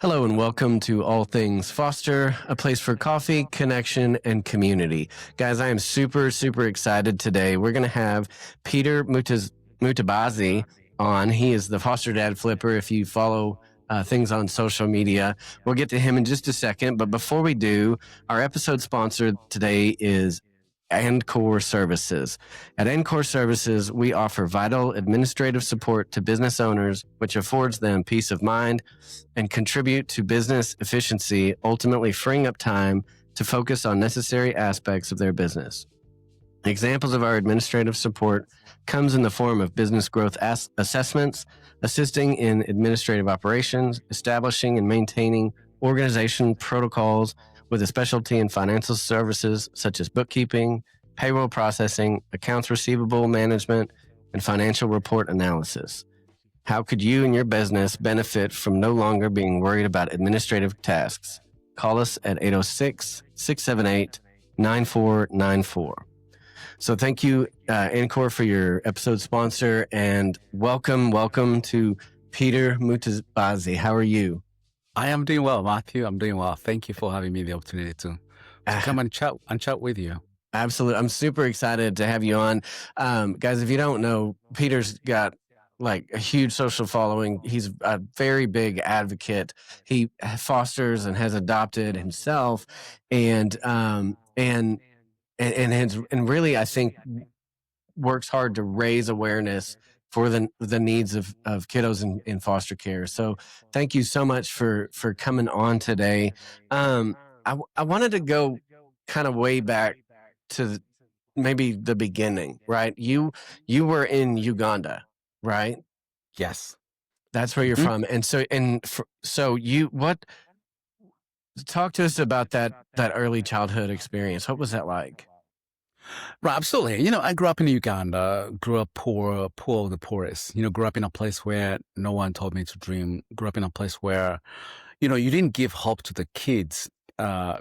Hello and welcome to All Things Foster, a place for coffee, connection, and community. Guys, I am super excited today. We're going to have Peter Mutabazi on. He is the foster dad flipper. If you follow things on social media, we'll get to him in just a second. But before we do, our episode sponsor today is Andcore Services. At Andcore Services, we offer vital administrative support to business owners, which affords them peace of mind and contribute to business efficiency, ultimately freeing up time to focus on necessary aspects of their business. Examples of our administrative support comes in the form of business growth assessments, assisting in administrative operations, establishing and maintaining organization protocols with a specialty in financial services such as bookkeeping, payroll processing, accounts receivable management, and financial report analysis. How could you and your business benefit from no longer being worried about administrative tasks? Call us at 806-678-9494. So thank you, Andcore, for your episode sponsor, and welcome to Peter Mutabazi. How are you? I am doing well, Matthew. I'm doing well. Thank you for having me the opportunity to come and chat with you. Absolutely. I'm super excited to have you on. Guys, if you don't know, Peter's got like a huge social following. He's a very big advocate. He fosters and has adopted himself, and really, I think, works hard to raise awareness for the needs of kiddos in foster care. So thank you so much for coming on today. I wanted to go kind of way back to maybe the beginning, right? You were in Uganda, right? Yes. That's where you're from. And so talk to us about that early childhood experience. What was that like? Right, absolutely. I grew up in Uganda, grew up poor of the poorest. Grew up in a place where no one told me to dream. Grew up in a place where, you didn't give hope to the kids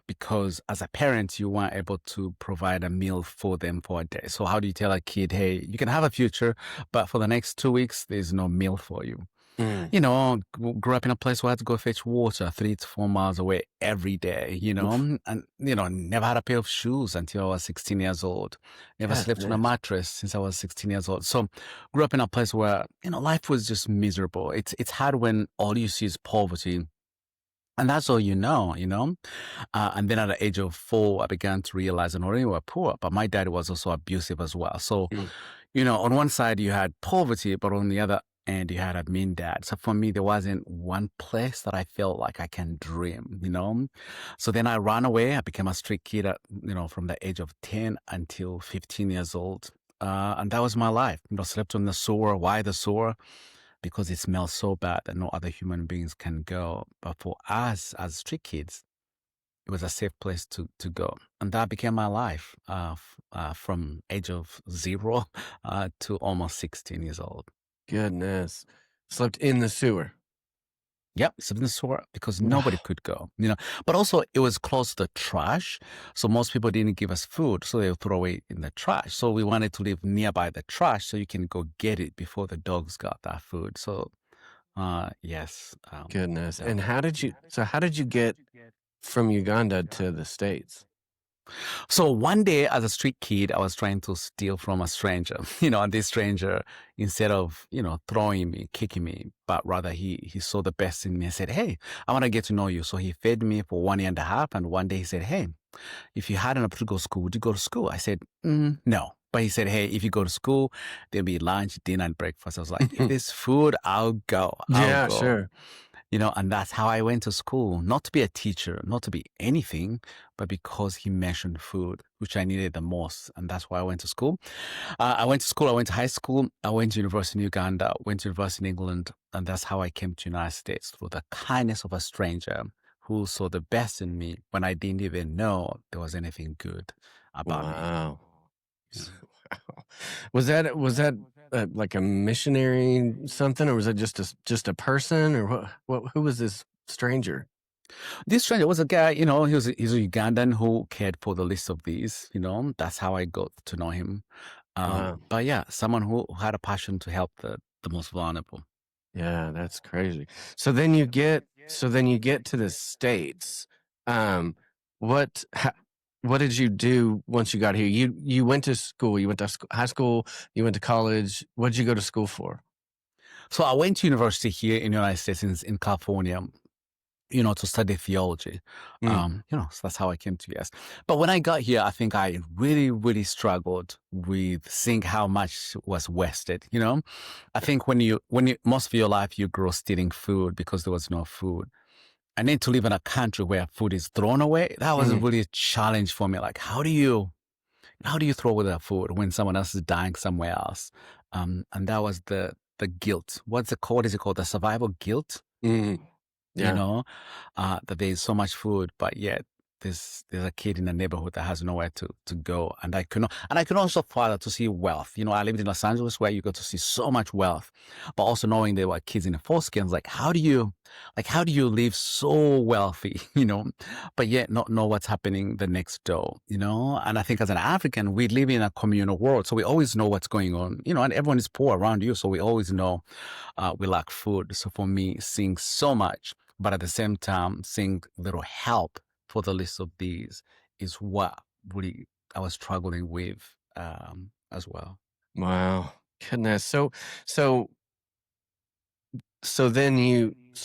because as a parent, you weren't able to provide a meal for them for a day. So how do you tell a kid, hey, you can have a future, but for the next 2 weeks, there's no meal for you? Grew up in a place where I had to go fetch water 3 to 4 miles away every day, and, never had a pair of shoes until I was 16 years old. Never slept on a mattress since I was 16 years old. So grew up in a place where, life was just miserable. It's hard when all you see is poverty. And that's all and then at the age of 4, I began to realize not only we were poor, but my dad was also abusive as well. So, on one side you had poverty, but on the other and you had a mean dad. So for me, there wasn't one place that I felt like I can dream, So then I ran away. I became a street kid, from the age of 10 until 15 years old. And that was my life. Slept on the sewer. Why the sewer? Because it smells so bad that no other human beings can go. But for us as street kids, it was a safe place to go. And that became my life from age of 0 to almost 16 years old. Goodness. Slept in the sewer. Yep, slept in the sewer because nobody could go, But also it was close to the trash. So most people didn't give us food. So they would throw it in the trash. So we wanted to live nearby the trash so you can go get it before the dogs got that food. So, yes. Goodness. And how did you get from Uganda to the States? So one day as a street kid, I was trying to steal from a stranger, and this stranger, instead of, throwing me, kicking me, but rather he saw the best in me and said, hey, I want to get to know you. So he fed me for 1 year and a half. And one day he said, hey, if you had an opportunity to go to school, would you go to school? I said, no. But he said, hey, if you go to school, there'll be lunch, dinner, and breakfast. I was like, if there's food, I'll go. Yeah, sure. And that's how I went to school, not to be a teacher, not to be anything, but because he mentioned food, which I needed the most. And that's why I went to school. I went to high school. I went to university in Uganda, went to university in England. And that's how I came to the United States through the kindness of a stranger who saw the best in me when I didn't even know there was anything good about me. Wow. Was that like a missionary something, or was it just a person, or who was this stranger? This stranger was a guy, he's a Ugandan who cared for the least of these, that's how I got to know him. But yeah, someone who had a passion to help the most vulnerable. Yeah, that's crazy. So then you get so then you get to the States. Um, what ha, what did you do once you got here? You went to school. You went to high school. You went to college. What did you go to school for? So I went to university here in the United States in California, to study theology. Mm, So that's how I came to US. But when I got here, I think I really, really struggled with seeing how much was wasted. I think when you most of your life you grow stealing food because there was no food. And then to live in a country where food is thrown away, that was mm, really a challenge for me. Like, how do you throw away that food when someone else is dying somewhere else? And that was the guilt. What's it called? Is it called the survival guilt? mm, you yeah. know, that there's so much food, but yet there's a kid in the neighborhood that has nowhere to go. And I can also father to see wealth. I lived in Los Angeles where you go to see so much wealth, but also knowing there were kids in the foster care, like how do you live so wealthy, but yet not know what's happening the next door. And I think as an African, we live in a communal world, so we always know what's going on, and everyone is poor around you, so we always know we lack food. So for me, seeing so much, but at the same time, seeing little help for the list of these is what really I was struggling with as well. Wow. Goodness. So so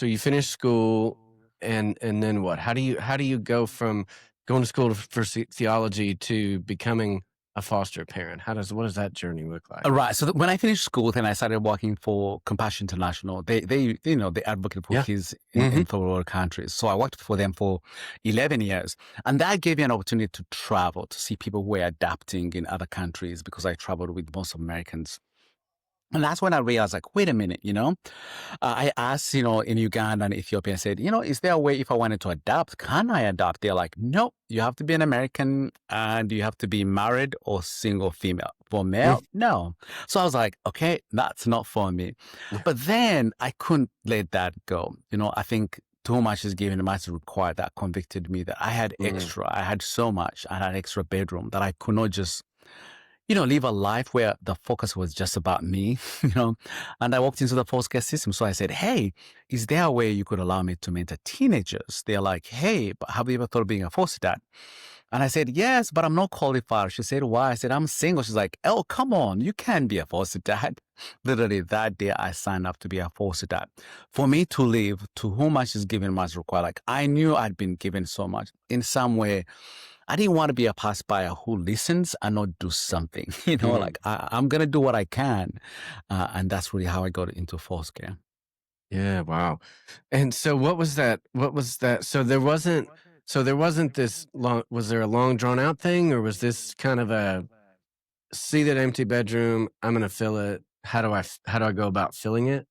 you finish school and then what? How do you go from going to school for theology to becoming a foster parent? What does that journey look like? Right. So when I finished school, then I started working for Compassion International. They advocate for Yeah. kids Hmm. in third world countries. So I worked for them for 11 years. And that gave me an opportunity to travel, to see people who were adapting in other countries because I traveled with most Americans. And that's when I realized, like, wait a minute. I asked, in Uganda and Ethiopia, I said, is there a way if I wanted to adopt, can I adopt? They're like, no, you have to be an American and you have to be married or single female. For male, no. So I was like, okay, that's not for me. Yeah. But then I couldn't let that go. I think too much is given, much is required. That convicted me that I had Mm, extra. I had so much. I had extra bedroom that I could not just live a life where the focus was just about me, And I walked into the foster care system. So I said, hey, is there a way you could allow me to mentor teenagers? They're like, hey, but have you ever thought of being a foster dad? And I said, yes, but I'm not qualified. She said, why? I said, I'm single. She's like, oh, come on, you can be a foster dad. Literally that day I signed up to be a foster dad. For me to live, to whom much is given, much required. Like I knew I'd been given so much. In some way, I didn't want to be a pass buyer who listens and not do something. mm. Like I'm going to do what I can. And that's really how I got into foster care. Yeah, wow. And so what was that? So there wasn't this long, was there a long drawn out thing, or was this kind of a see that empty bedroom, I'm going to fill it. How do I go about filling it?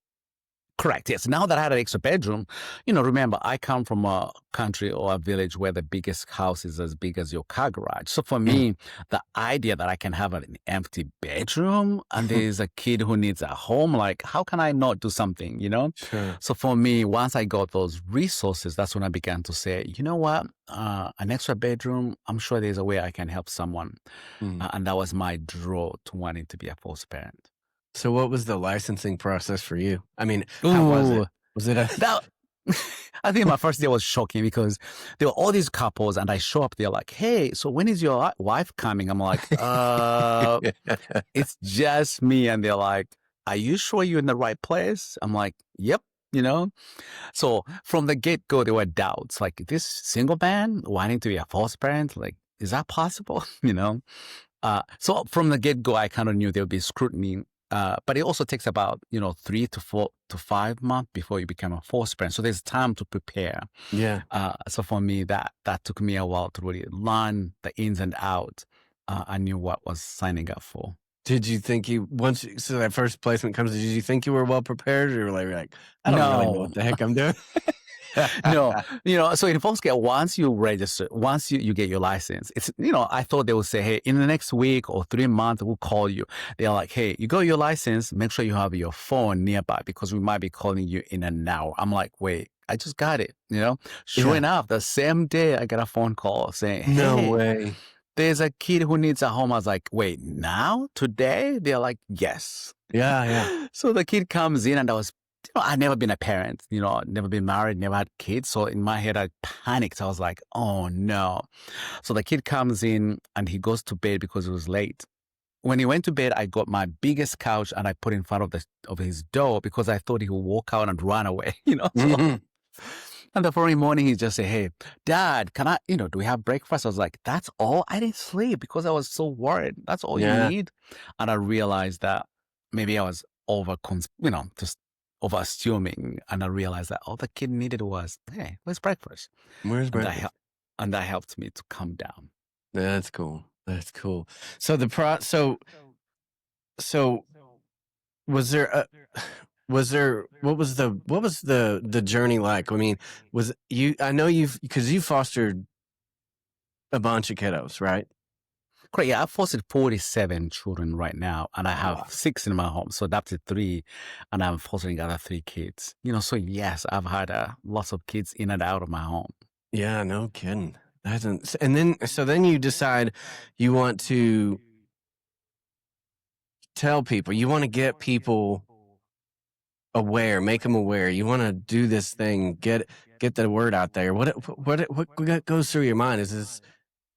Correct. Yes. Now that I had an extra bedroom, remember, I come from a country or a village where the biggest house is as big as your car garage. So for Mm. me, the idea that I can have an empty bedroom and there's a kid who needs a home, like, how can I not do something? Sure. So for me, once I got those resources, that's when I began to say, you know what? An extra bedroom, I'm sure there's a way I can help someone. Mm. And that was my draw to wanting to be a foster parent. So what was the licensing process for you? I mean, how was it? Ooh, Was it a that I think my first day was shocking because there were all these couples and I show up, they're like, hey, so when is your wife coming? I'm like, it's just me. And they're like, are you sure you're in the right place? I'm like, yep. You know, so from the get go, there were doubts like this single man wanting to be a foster parent. Like, is that possible? So from the get go, I kind of knew there would be scrutiny. But it also takes about 3 to 4 to 5 months before you become a foster parent. So there's time to prepare. Yeah. So for me, that took me a while to really learn the ins and outs. I knew what was signing up for. Did you think so that first placement comes, did you think you were well prepared, or you're like, I don't really know No, what the heck I'm doing? no, so in foster care, once you register, once you get your license, it's, I thought they would say, hey, in the next week or 3 months, we'll call you. They're like, hey, you got your license, make sure you have your phone nearby because we might be calling you in an hour. I'm like, wait, I just got it. Sure Yeah. enough, the same day I got a phone call saying, No hey, way. there's a kid who needs a home. I was like, wait, now? Today? They're like, yes. Yeah, yeah. So the kid comes in and I was I'd never been a parent, never been married, never had kids. So in my head, I panicked. I was like, oh no. So the kid comes in and he goes to bed because it was late. When he went to bed, I got my biggest couch and I put in front of his door because I thought he would walk out and run away, So, Mhm. and the following morning, he just said, "Hey, Dad, can I, do we have breakfast?" I was like, "That's all. I didn't sleep because I was so worried. That's all you Yeah. need." And I realized that maybe I was just over assuming. And I realized that all the kid needed was, "Hey, where's breakfast?" Where's And breakfast? that helped me to calm down. That's cool. That's cool. So the pro so was there a was there what was the journey like? I mean, was you I know because you fostered a bunch of kiddos, right? Great. Yeah, I've fostered 47 children right now, and I have Wow. 6 in my home. So that's the 3, and I'm fostering other 3 kids. So yes, I've had lots of kids in and out of my home. Yeah, no kidding. And then you decide you want to tell people, you want to get people aware, make them aware. You want to do this thing, get the word out there. What goes through your mind? Is this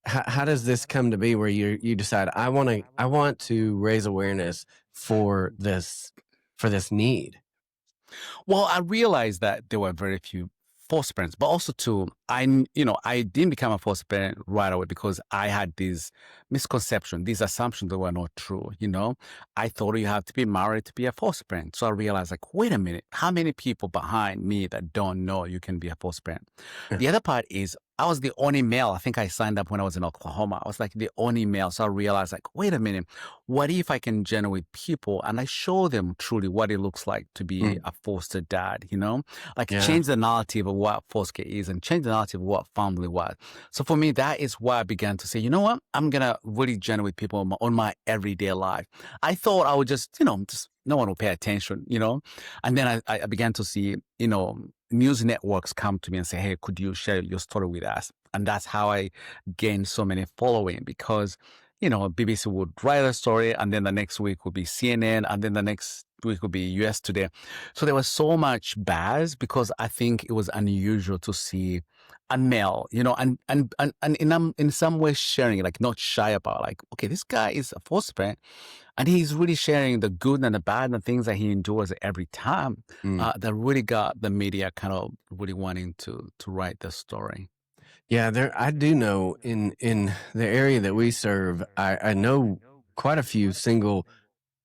how does this come to be where you decide I want to raise awareness for this need? Well, I realized that there were very few foster parents, but also too, I didn't become a foster parent right away because I had these misconceptions, these assumptions that were not true. I thought you have to be married to be a foster parent. So I realized, like, wait a minute, how many people behind me that don't know you can be a foster parent? Yeah. The other part is I was the only male. I think I signed up when I was in Oklahoma. I was like the only male. So I realized, like, wait a minute, what if I can journey with people and I show them truly what it looks like to be Mm, a foster dad, like yeah. change the narrative of what foster care is and change the narrative of what family was. So for me, that is why I began to say, you know what, I'm going to really journey with people on my everyday life. I thought I would just no one will pay attention, and then I began to see, news networks come to me and say, hey, could you share your story with us? And that's how I gained so many following because, BBC would write a story and then the next week would be CNN and then the next week would be US Today. So there was so much buzz because I think it was unusual to see a male, and in some way sharing, like not shy about like, okay, this guy is a foster parent and he's really sharing the good and the bad and the things that he endures every time. Mm. That really got the media kind of really wanting to write the story. Yeah, I do know in the area that we serve, I know quite a few single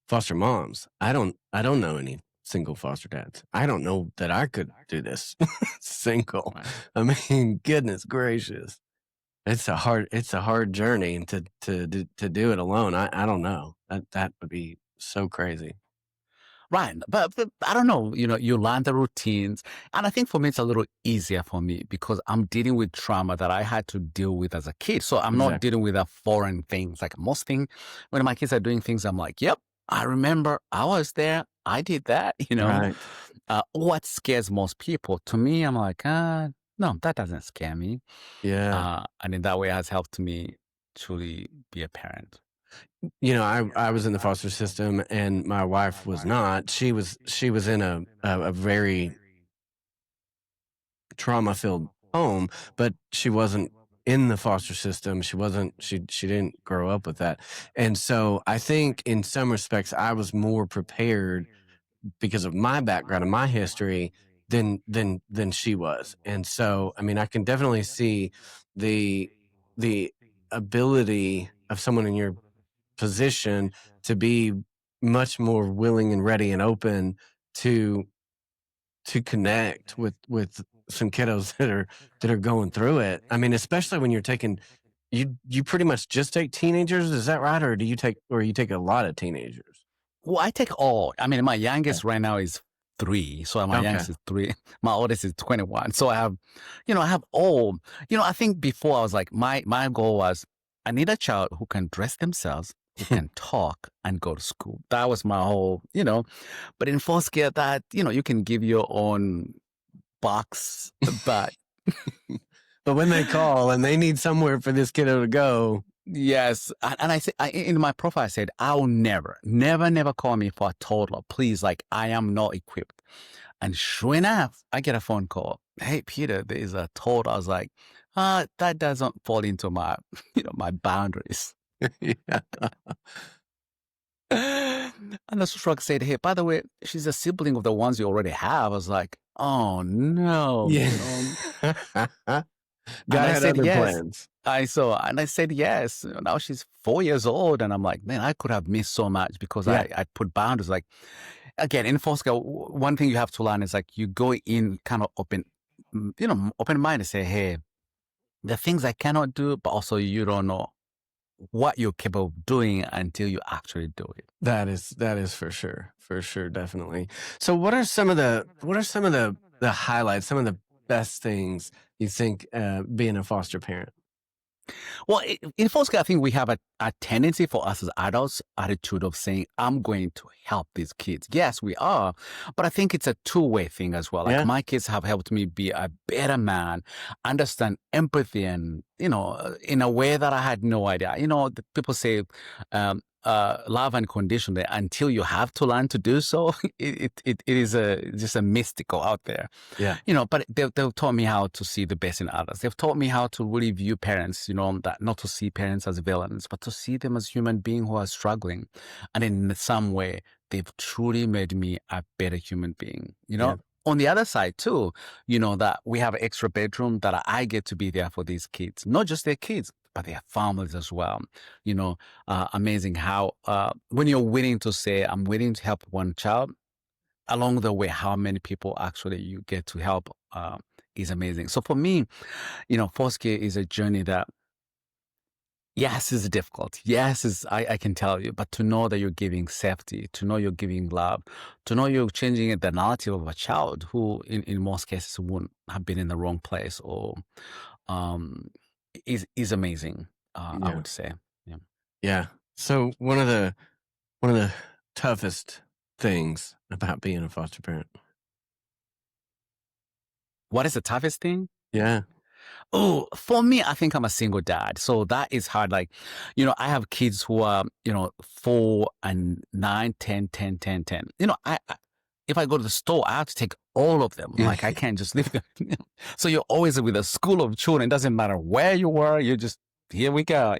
foster moms. I don't know any single foster dads. I don't know that I could do this single. Right. I mean, goodness gracious. It's a hard journey and to do it alone. I don't know. That would be so crazy. Right. But I don't know, you learn the routines. And I think for me, it's a little easier for me because I'm dealing with trauma that I had to deal with as a kid. So I'm not Exactly. dealing with a foreign things. Like most things, when my kids are doing things, I'm like, yep, I remember I was there. I did that, Right. What scares most people? To me, I'm like, no, that doesn't scare me. Yeah. And in that way, it has helped me truly be a parent. I was in the foster system and my wife was not. She was in a very trauma filled home, but she wasn't in the foster system. She didn't grow up with that. And so I think in some respects I was more prepared because of my background and my history than she was. And so I mean I can definitely see the the ability of someone in your position to be much more willing and ready and open to connect with some kiddos that are going through it. I mean, especially when you're taking you pretty much just take teenagers, is that right? Or you take a lot of teenagers? Well, I take all. I mean, my Okay. youngest right now is 3. So my Okay. youngest is 3. My oldest is 21. So I have all. I think before I was like, my goal was I need a child who can dress themselves, who can talk and go to school. That was my whole. But in fourth gear, that you can give your own box, but But when they call and they need somewhere for this kiddo to go, yes, and I said in my profile, I said, "I'll never, never, never call me for a toddler, please. Like I am not equipped." And sure enough, I get a phone call. Hey, Peter, there is a toad. I was like, that doesn't fall into my, my boundaries. Yeah. And the social worker said, hey, by the way, she's a sibling of the ones you already have. I was like, oh no, Yeah. And God I had said other yes. plans. And I said yes. Now she's 4 years old, and I'm like, man, I could have missed so much because Yeah. I put boundaries. Like, again, in foster care, one thing you have to learn is like you go in kind of open mind and say, hey, the things I cannot do, but also you don't know what you're capable of doing until you actually do it. That is for sure, definitely. So what are some of the highlights, some of the best things you think being a foster parent? Well, in foster care, I think we have a tendency for us as adults attitude of saying, I'm going to help these kids. Yes, we are. But I think it's a two-way thing as well. Like Yeah. my kids have helped me be a better man, understand empathy and, in a way that I had no idea. People say, love unconditionally until you have to learn to do so. It is just a mystical out there. Yeah. But they've taught me how to see the best in others. They've taught me how to really view parents, that not to see parents as villains, but to see them as human beings who are struggling. And in some way, they've truly made me a better human being, Yeah. On the other side too, that we have an extra bedroom that I get to be there for these kids, not just their kids, but their families as well. Amazing how when you're willing to say, I'm willing to help one child, along the way, how many people actually you get to help is amazing. So for me, foster care is a journey that, yes, is difficult. Yes, I can tell you, but to know that you're giving safety, to know you're giving love, to know you're changing the narrative of a child who, in most cases, wouldn't have been in the wrong place, or is amazing. I Yeah. would say. Yeah. Yeah. So one of the toughest things about being a foster parent. What is the toughest thing? Yeah. Oh, for me, I think I'm a single dad. So that is hard. Like, I have kids who are, 4 and 9, 10, 10, 10, 10. If I go to the store, I have to take all of them. Like, I can't just leave them. So you're always with a school of children. It doesn't matter where you were. You're just, here we go,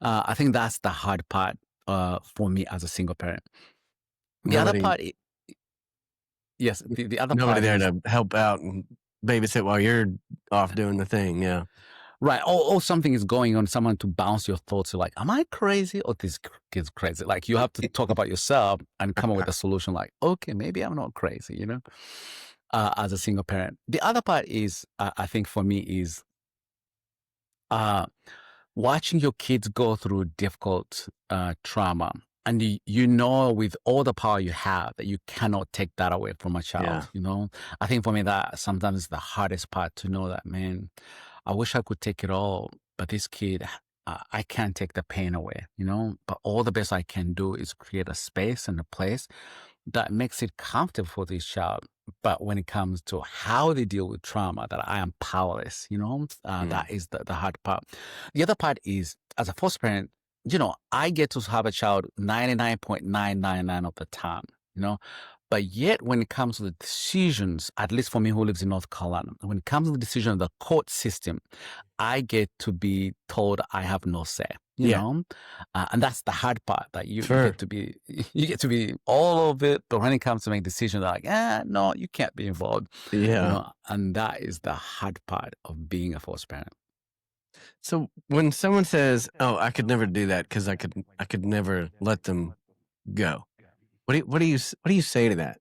I think that's the hard part for me as a single parent. The other part, yes, the other Nobody part there is, to help out and babysit while you're off doing the thing. Yeah. right. Or something is going on, someone to bounce your thoughts. You're like, am I crazy or this kid's crazy? Like you have to talk about yourself and come up with a solution like, okay, maybe I'm not crazy, as a single parent. The other part is, I think for me is watching your kids go through difficult trauma. And with all the power you have, that you cannot take that away from a child, I think for me that sometimes is the hardest part, to know that, man, I wish I could take it all, but this kid, I can't take the pain away, but all the best I can do is create a space and a place that makes it comfortable for this child. But when it comes to how they deal with trauma, that I am powerless, that is the hard part. The other part is, as a foster parent, I get to have a child 99.999 of the time, but yet when it comes to the decisions, at least for me who lives in North Carolina, when it comes to the decision of the court system, I get to be told I have no say, and that's the hard part, that you get to be all of it. But when it comes to making decisions, they're like, no, you can't be involved. Yeah. And that is the hard part of being a foster parent. So when someone says, "Oh, I could never do that because I could never let them go," what do you say to that?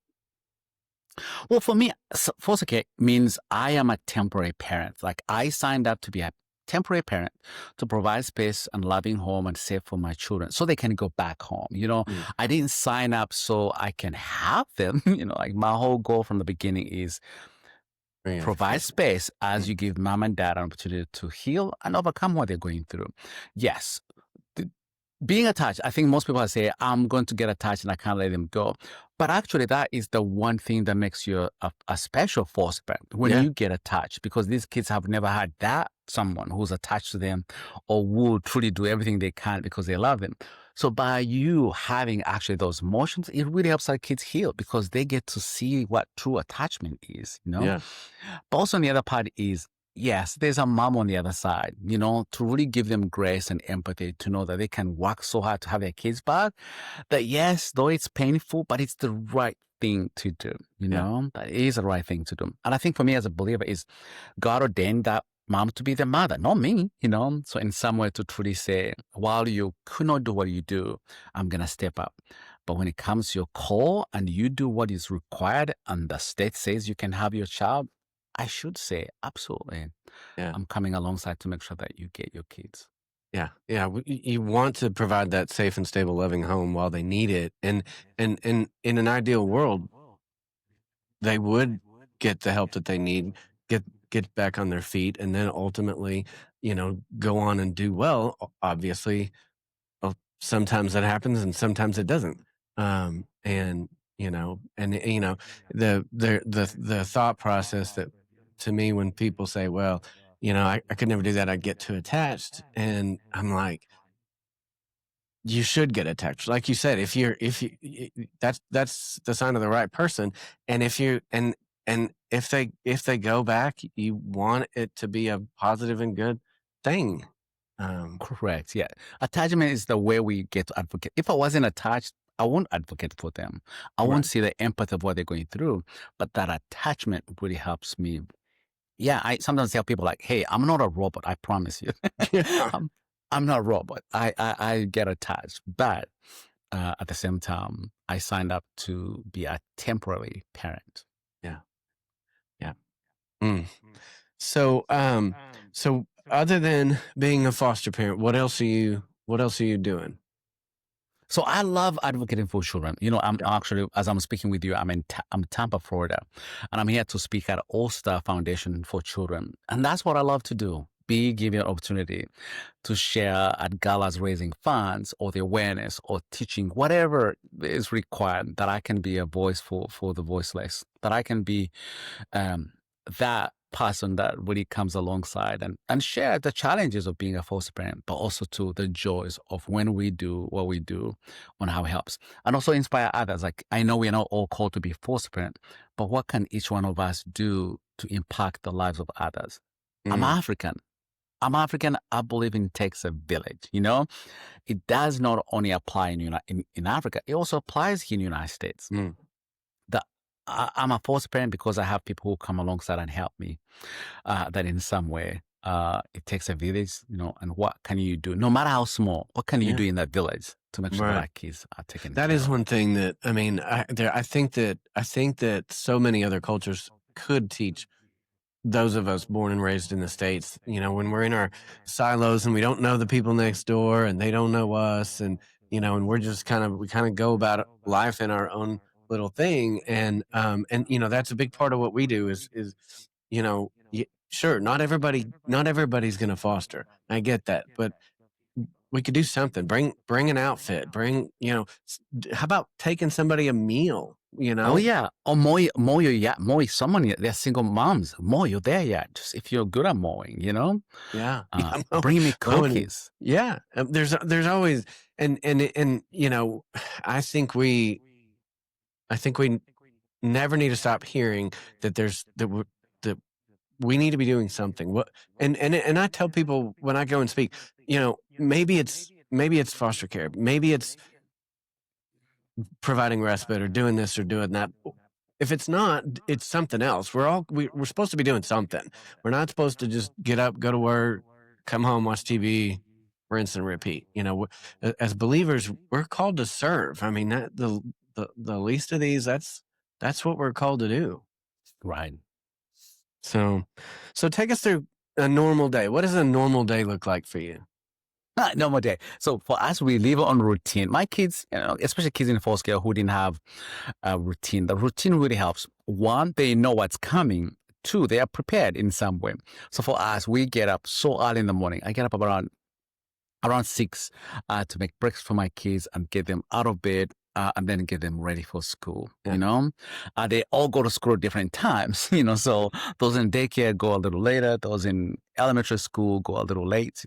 Well, for me, foster care means I am a temporary parent. Like I signed up to be a temporary parent to provide space and loving home and safe for my children so they can go back home. I didn't sign up so I can have them. Like my whole goal from the beginning is provide space as you give mom and dad an opportunity to heal and overcome what they're going through. Yes, being attached, I think most people say, I'm going to get attached and I can't let them go. But actually, that is the one thing that makes you a special foster parent, when you get attached, because these kids have never had someone who's attached to them or will truly do everything they can because they love them. So by you having actually those emotions, it really helps our kids heal because they get to see what true attachment is, you know? Yeah. But also on the other part is, yes, there's a mom on the other side, you know, to really give them grace and empathy to know that they can work so hard to have their kids back. That yes, though it's painful, but it's the right thing to do, you Yeah. know? That is the right thing to do. And I think for me as a believer is God ordained that mom to be the mother, not me, you know? So in some way to truly say, while you could not do what you do, I'm going to step up. But when it comes to your call and you do what is required and the state says you can have your child, I should say, absolutely. Yeah. I'm coming alongside to make sure that you get your kids. Yeah. Yeah. You want to provide that safe and stable, loving home while they need it. And in an ideal world, they would get the help that they need, get back on their feet, and then ultimately, go on and do well. Obviously, sometimes that happens, and sometimes it doesn't. And the thought process that, to me, when people say, "Well, I could never do that. I get too attached," and I'm like, you should get attached. Like you said, that's the sign of the right person. And if they go back, you want it to be a positive and good thing. Correct. Yeah. Attachment is the way we get to advocate. If I wasn't attached, I won't advocate for them. I Right. won't see the empathy of what they're going through. But that attachment really helps me. Yeah, I sometimes tell people like, "Hey, I'm not a robot. I promise you, Yeah. I'm, I'm not a robot. I get attached, but at the same time, I signed up to be a temporary parent." Yeah. Yeah. Mm. So, so other than being a foster parent, what else are you doing? So I love advocating for children. You know, I'm Yeah. actually, as I'm speaking with you, I'm Tampa, Florida, and I'm here to speak at All Star Foundation for Children, and that's what I love to do. Be given an opportunity to share at galas, raising funds or the awareness or teaching whatever is required. That I can be a voice for the voiceless. That I can be um, that person that really comes alongside and share the challenges of being a foster parent, but also to the joys of when we do what we do on how it helps. And also inspire others. Like I know we're not all called to be foster parent, but what can each one of us do to impact the lives of others? I'm Mm, African. I'm African. I believe it takes a village. You know, it does not only apply in Africa, it also applies here in the United States. mm, That I'm a foster parent because I have people who come alongside and help me. That in some way, it takes a village, you know. And what can you do, no matter how small? What can you yeah. do in that village to make sure that Right. our kids are taken That care is of? one thing that, I mean, I think that so many other cultures could teach those of us born and raised in the States, when we're in our silos and we don't know the people next door and they don't know us, and we're just we kind of go about life in our own little thing. And that's a big part of what we do is, sure, not everybody's going to foster. I get that, but we could do something. Bring an outfit. How about taking somebody a meal? Oh yeah, or mow your yard, mow someone. They're single moms. Mow your their yard, just if you're good at mowing, you know. Yeah, yeah, Bring me mowing. cookies. Yeah, there's always, and I think we I think we never need to stop hearing that we need to be doing something. And I tell people when I go and speak, maybe it's foster care, maybe it's providing respite or doing this or doing that. If it's not, it's something else. We're supposed to be doing something. We're not supposed to just get up, go to work, come home, watch TV, rinse and repeat. As believers, we're called to serve. I mean, the least of these, that's what we're called to do. Right. So, so take us through a normal day. What does a normal day look like for you? No more day. So for us, we live on routine. My kids, you know, especially kids in foster care who didn't have a routine, the routine really helps. One, they know what's coming. Two, they are prepared in some way. So for us, we get up so early in the morning. I get up around 6 to make breakfast for my kids and get them out of bed. And then get them ready for school. Yeah. You know, they all go to school at different times. You know, so those in daycare go a little later. Those in elementary school, go a little late,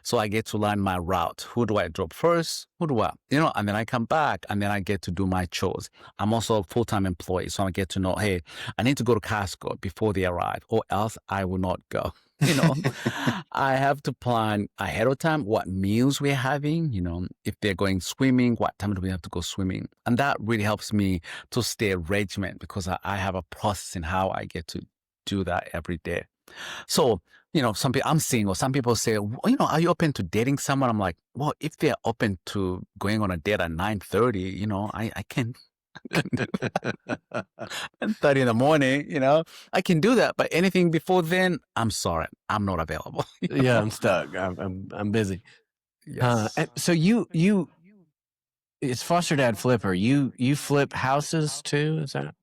so I get to learn my route. Who do I drop first? Who do I, and then I come back and then I get to do my chores. I'm also a full-time employee, so I get to know, hey, I need to go to Costco before they arrive or else I will not go. I have to plan ahead of time what meals we're having, if they're going swimming, what time do we have to go swimming? And that really helps me to stay regiment because I have a process in how I get to do that every day. So, some people, I'm single. Some people say, are you open to dating someone? I'm like, well, if they're open to going on a date at 9:30, I can. 9:30 in the morning, I can do that. But anything before then, I'm sorry, I'm not available. Yeah, I'm stuck. I'm busy. Yes. So it's foster dad flipper. You flip houses too? Is that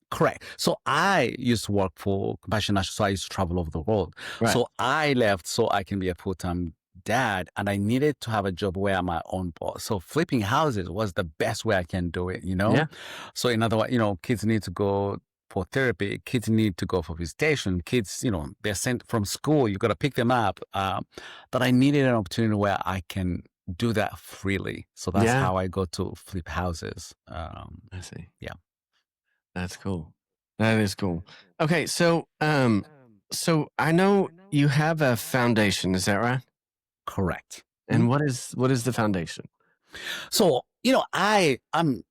correct? So I used to work for Compassion National, so I used to travel over the world. right? So I left so I can be a full-time dad, and I needed to have a job where I'm my own boss. So flipping houses was the best way I can do it, Yeah. So in other words, kids need to go for therapy, kids need to go for visitation, kids, they're sent from school, you got to pick them up. But I needed an opportunity where I can do that freely. So that's Yeah. how I go to flip houses. I see. Yeah. That's cool. That is cool. Okay, so I know you have a foundation, is that right? Correct. And what is the foundation? So, I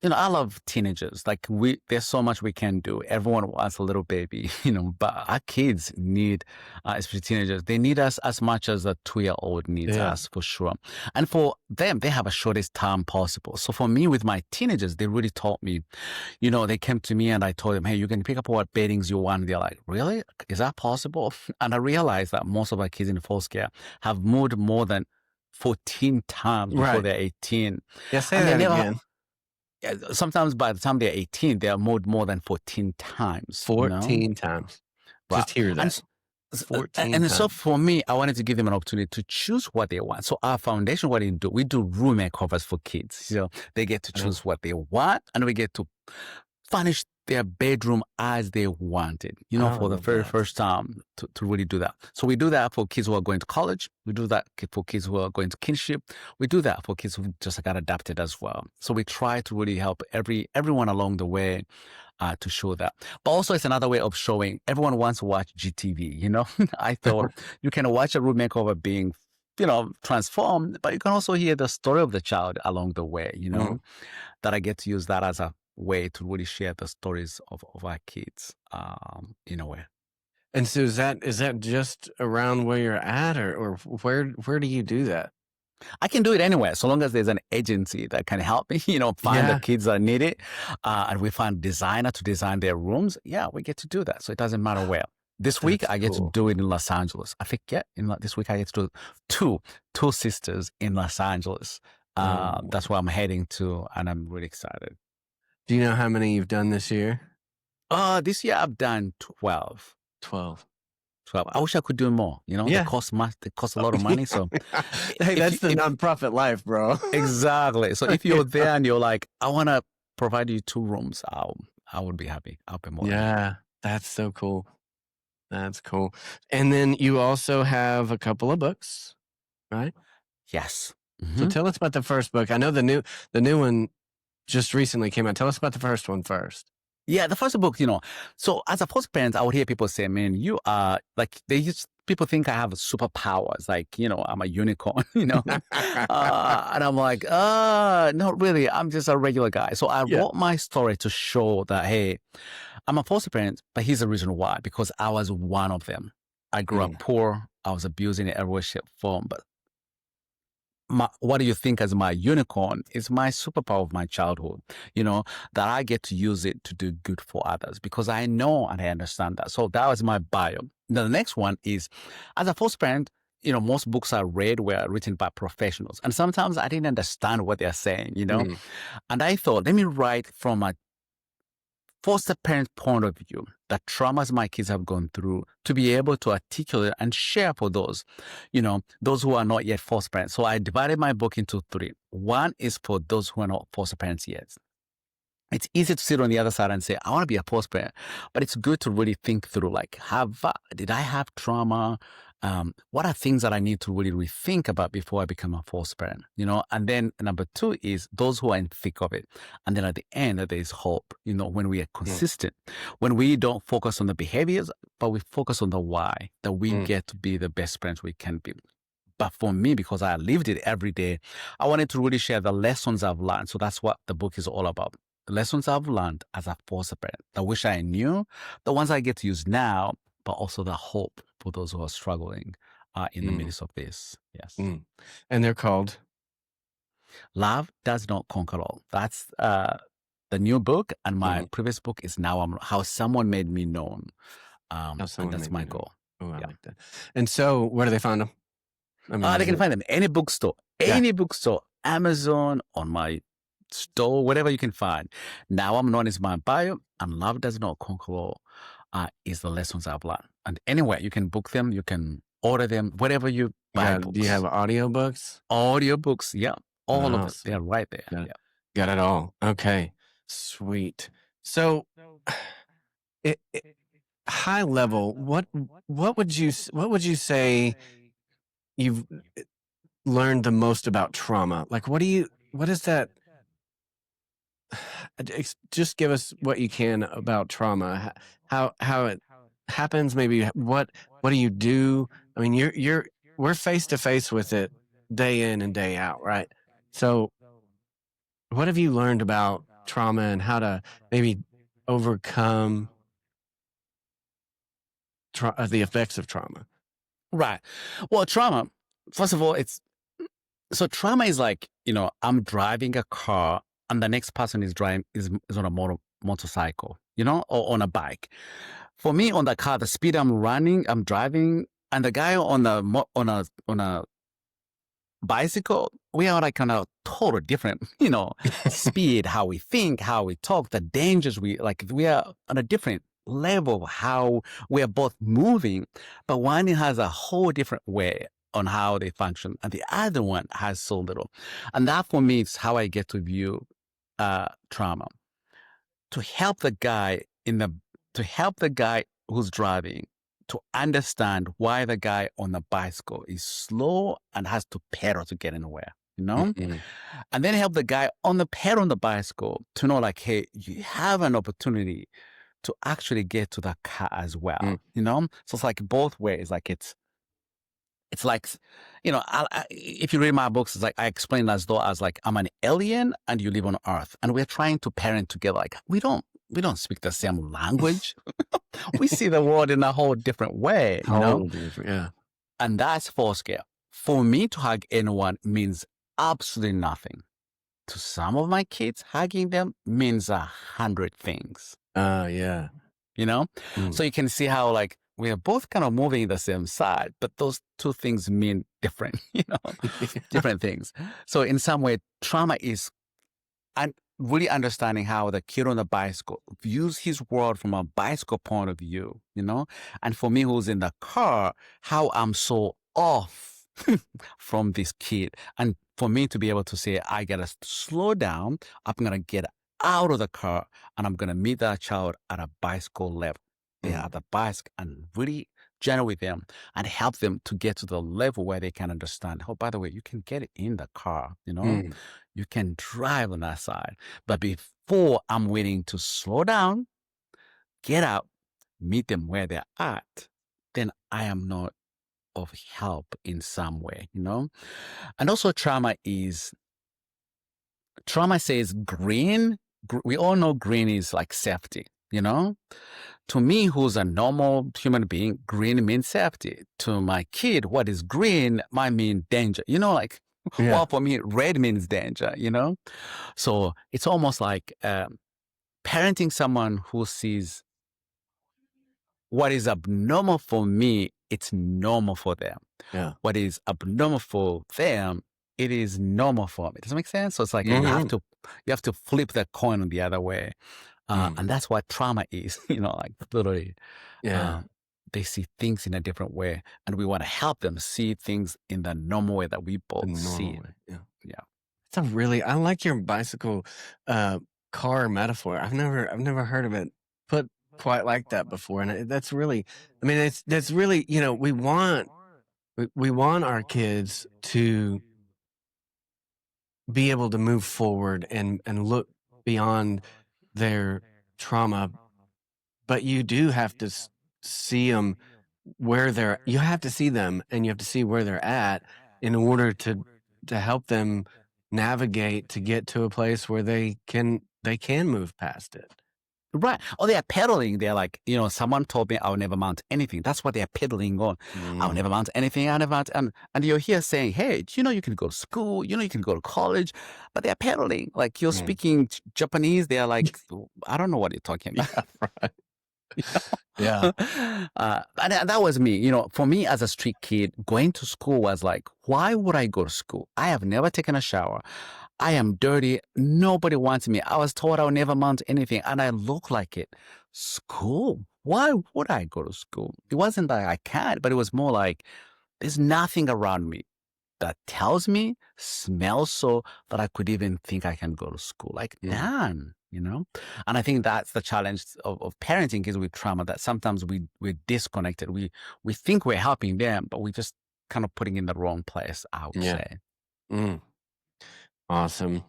love teenagers. Like there's so much we can do. Everyone wants a little baby, but our kids need, especially teenagers, they need us as much as a 2-year-old needs us for sure. And for them, they have a shortest time possible. So for me, with my teenagers, they really taught me, they came to me and I told them, hey, you can pick up what beddings you want. They're like, really? Is that possible? And I realized that most of our kids in foster care have moved more than 14 times before they're 18. Yeah, say that again. Sometimes by the time they're 18, they are moved more than 14 times. 14 times. Just hear that. 14 and times. so for me, I wanted to give them an opportunity to choose what they want. So our foundation, what do? We do room makeovers for kids. So they get to choose what they want, and we get to furnish their bedroom as they wanted, for the very first time to really do that. So we do that for kids who are going to college. We do that for kids who are going to kinship. We do that for kids who just got adopted as well. So we try to really help everyone along the way to show that. But also it's another way of showing everyone wants to watch GTV, I thought you can watch a room makeover being transformed, but you can also hear the story of the child along the way, that I get to use that as a way to really share the stories of our kids in a way. And so is that just around where you're at or where do you do that? I can do it anywhere, so long as there's an agency that can help me, find the kids that need it. And we find designer to design their rooms. Yeah, we get to do that. So it doesn't matter where. This week, I get to do it in Los Angeles. I think, this week I get to do two sisters in Los Angeles. That's where I'm heading to, and I'm really excited. Do you know how many you've done this year? This year I've done 12. 12. I wish I could do more. They cost a lot of money. So, hey, that's the nonprofit life, bro. Exactly. So if you're there and you're like, I want to provide you 2 rooms, I would be happy. I'll pay more. Yeah, that's so cool. That's cool. And then you also have a couple of books, right? Yes. Mm-hmm. So tell us about the first book. I know the new one just recently came out. Tell us about the first one first. Yeah, the first book, so as a foster parent, I would hear people say, man, you are like, people think I have superpowers, like, I'm a unicorn, and I'm like, not really. I'm just a regular guy. So I wrote my story to show that, hey, I'm a foster parent, but here's the reason why, because I was one of them. I grew up poor. I was abused in every way, shape, form, but what do you think as my unicorn is my superpower of my childhood, that I get to use it to do good for others because I know and I understand that. So that was my bio. Now, the next one is, as a foster parent, most books I read were written by professionals. And sometimes I didn't understand what they're saying, And I thought, let me write from a foster parent point of view, the traumas my kids have gone through, to be able to articulate and share for those, those who are not yet foster parents. So I divided my book into 3. One is for those who are not foster parents yet. It's easy to sit on the other side and say, I want to be a foster parent, but it's good to really think through, like, did I have trauma? what are things that I need to really rethink about before I become a foster parent, And then number two is those who are in thick of it. And then at the end, there is hope, when we are consistent, when we don't focus on the behaviors, but we focus on the why, that we get to be the best parents we can be. But for me, because I lived it every day, I wanted to really share the lessons I've learned. So that's what the book is all about. The lessons I've learned as a foster parent, the wish I knew, the ones I get to use now, but also the hope for those who are struggling in the midst of this. Yes. And they're called? Love Does Not Conquer All. That's the new book. And my previous book is Now How Someone Made Me Known. And that's my goal. Oh, I like that. And so where do they find them? I mean, they can find them any bookstore, Amazon, on my store, whatever you can find. Now I'm Known is my bio, and Love Does Not Conquer All is the lessons I've learned. And anywhere you can book them, you can order them, whatever you buy. Do you have audiobooks? Audiobooks, yeah. All of it. They're right there. Got it all. Okay. Sweet. So high level, what would you say you've learned the most about trauma? Like, what is that? Just give us what you can about trauma, how it happens. Maybe what do you do? I mean, we're face to face with it day in and day out, right? So what have you learned about trauma and how to maybe overcome the effects of trauma? Right. Well, trauma, first of all, trauma is like, I'm driving a car and the next person is driving is on a motorcycle, or on a bike. For me, on the car, the speed I'm driving, and the guy on a bicycle, we are like on a total different, speed, how we think, how we talk, the dangers we are on a different level, how we are both moving, but one has a whole different way on how they function, and the other one has so little. And that for me is how I get to view trauma. To help the guy who's driving to understand why the guy on the bicycle is slow and has to pedal to get anywhere, and then help the guy on the bicycle to know, like, hey, you have an opportunity to actually get to the car as well, So it's like both ways. Like it's like, if you read my books, it's like I explain as though as like I'm an alien and you live on Earth, and we're trying to parent together. Like we don't speak the same language. We see the world in a whole different way, Different, yeah. And that's full scale. For me to hug anyone means absolutely nothing. To some of my kids, hugging them means 100 things. Yeah. So you can see how like we are both kind of moving the same side, but those two things mean different, different things. So in some way, trauma is really understanding how the kid on the bicycle views his world from a bicycle point of view, And for me, who's in the car, how I'm so off from this kid. And for me to be able to say, I gotta slow down, I'm gonna get out of the car and I'm gonna meet that child at a bicycle level. They are the bicycle, and really gentle with them and help them to get to the level where they can understand, oh, by the way, you can get in the car, you can drive on that side. But before I'm willing to slow down, get out, meet them where they're at, then I am not of help in some way, And also trauma says green. We all know green is like safety, To me, who's a normal human being, green means safety. To my kid, what is green might mean danger. Well, for me, red means danger, So it's almost like parenting someone who sees what is abnormal for me, it's normal for them. Yeah. What is abnormal for them, it is normal for me. Does that make sense? So it's like you have to flip the coin the other way. And that's what trauma is, like literally. Yeah. They see things in a different way, and we want to help them see things in the normal way that we both see. It's I like your bicycle car metaphor. I've never heard of it put quite like that before. And that's really, that's really, we want we want our kids to be able to move forward and look beyond their trauma, but you do have to see them you have to see them and you have to see where they're at in order to help them navigate to get to a place where they can move past it. Right. Or they are peddling. They're like, someone told me I'll never mount anything. That's what they're peddling on. I'll never mount anything. I'll never mount. And you're here saying, hey, you can go to school, you can go to college, but they're peddling. Like you're speaking Japanese. They're like, I don't know what you're talking about. Yeah, right. Yeah. And that was me. For me as a street kid, going to school was like, why would I go to school? I have never taken a shower. I am dirty. Nobody wants me. I was told I'll never mount anything, and I look like it. School? Why would I go to school? It wasn't that I can't, but it was more like there's nothing around me that tells me, smells so that I could even think I can go to school. Like, damn, And I think that's the challenge of parenting kids with trauma, that sometimes we're disconnected. We think we're helping them, but we're just kind of putting in the wrong place, I would say. Awesome.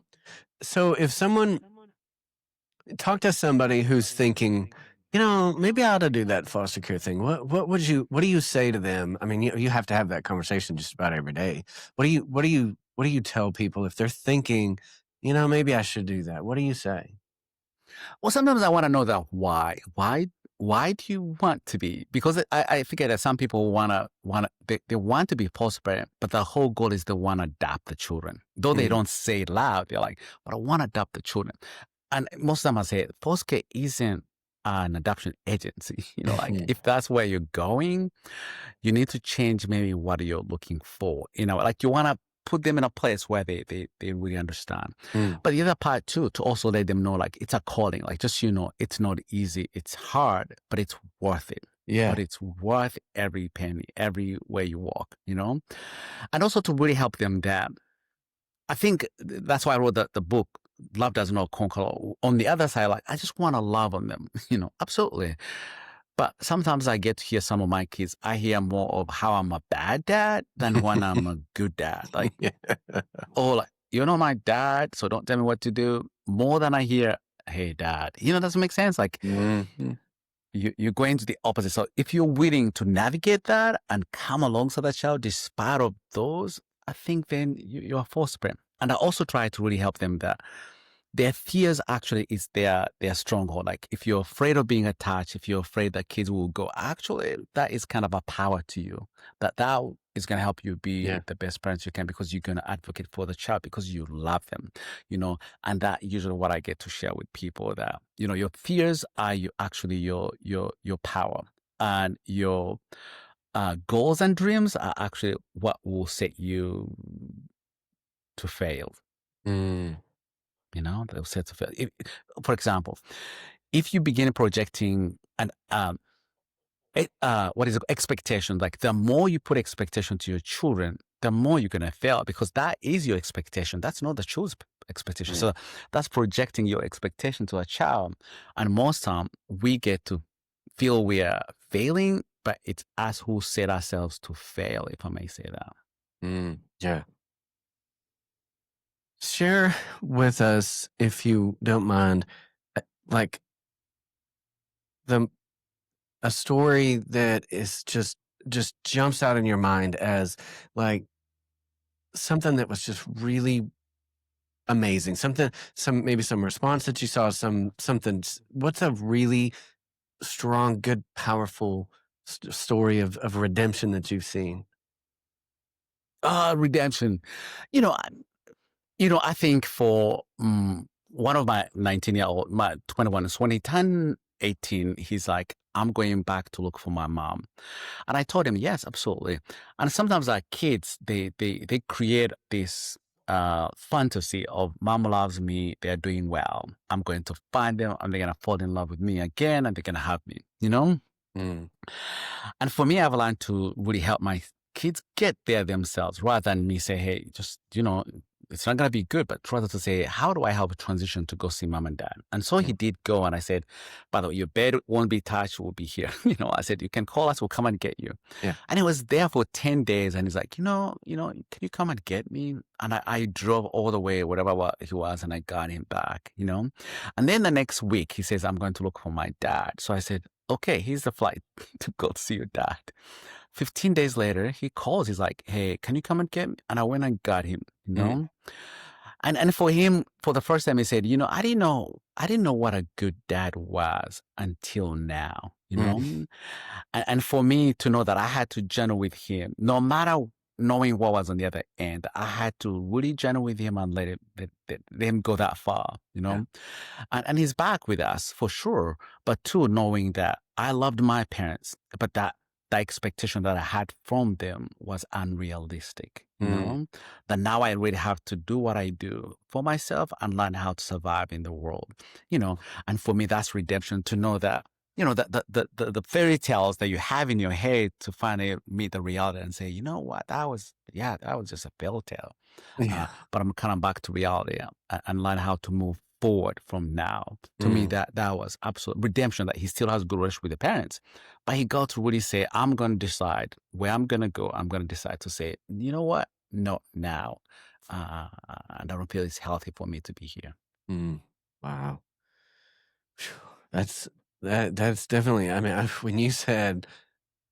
So if someone talk to somebody who's thinking, maybe I ought to do that foster care thing. What do you say to them? I mean, you have to have that conversation just about every day. What do you tell people if they're thinking, maybe I should do that? What do you say? Well, sometimes I want to know the why. Why do you want to be? Because I figure that some people they want to be foster parent, but the whole goal is they want to adopt the children. Though they don't say it loud, they're like, but I want to adopt the children. And most of them I say, foster care isn't an adoption agency. If that's where you're going, you need to change maybe what you're looking for. Like you want to put them in a place where they really understand. But the other part too, to also let them know, like, it's a calling. Like, just, it's not easy. It's hard, but it's worth it. Yeah. But it's worth every penny, every way you walk, And also to really help them that I think that's why I wrote the book, Love Does Not Conquer. On the other side, like, I just want to love on them, absolutely. But sometimes I get to hear some of my kids, I hear more of how I'm a bad dad than when I'm a good dad. Like, like, you're not my dad, so don't tell me what to do. More than I hear, hey, dad. Doesn't make sense. Like, you're going to the opposite. So if you're willing to navigate that and come alongside that child despite of those, I think then you're a foster parent. And I also try to really help them that their fears actually is their stronghold. Like, if you're afraid of being attached, if you're afraid that kids will go, actually, that is kind of a power to you. That is going to help you be the best parents you can, because you're going to advocate for the child because you love them, and that usually what I get to share with people, that, your fears are actually your power, and your goals and dreams are actually what will set you to fail. They'll set to fail. For example, if you begin projecting an expectation, like the more you put expectation to your children, the more you're gonna fail, because that is your expectation. That's not the child's expectation. So that's projecting your expectation to a child, and most time we get to feel we are failing, but it's us who set ourselves to fail, if I may say that. Yeah. Share with us, if you don't mind, like a story that is just jumps out in your mind as like something that was just really amazing. Maybe some response that you saw, something. What's a really strong, good, powerful story of redemption that you've seen? Redemption. I think for one of my 19-year-old, my 21, when he turned 18, he's like, I'm going back to look for my mom. And I told him, yes, absolutely. And sometimes our kids, they create this fantasy of mom loves me, they're doing well. I'm going to find them and they're going to fall in love with me again and they're going to have me, And for me, I've learned to really help my kids get there themselves, rather than me say, hey, just, it's not going to be good, but try to say, how do I help transition to go see mom and dad? And so Yeah. he did go. And I said, by the way, your bed won't be touched. We'll be here. I said, you can call us. We'll come and get you. Yeah. And he was there for 10 days. And he's like, can you come and get me? And I drove all the way, whatever he was, and I got him back, And then the next week he says, I'm going to look for my dad. So I said, okay, here's the flight to go to see your dad. 15 days later, he calls. He's like, hey, can you come and get me? And I went and got him, And for him, for the first time, he said, I didn't know what a good dad was until now, And for me to know that I had to journey with him, no matter knowing what was on the other end, I had to really journey with him and let him go that far, Yeah. And he's back with us for sure. But too, knowing that I loved my parents, but that the expectation that I had from them was unrealistic, that now I really have to do what I do for myself and learn how to survive in the world, and for me, that's redemption, to know that, the fairy tales that you have in your head to finally meet the reality and say, you know what, that was just a fairy tale. Yeah. But I'm kind of back to reality and learn how to move forward from now. To me, that was absolute redemption, that he still has good relationship with the parents, but he got to really say, I'm going to decide where I'm going to go. I'm going to decide to say, you know what? Not now. And I don't feel it's healthy for me to be here. Wow. That's definitely, I mean, when you said,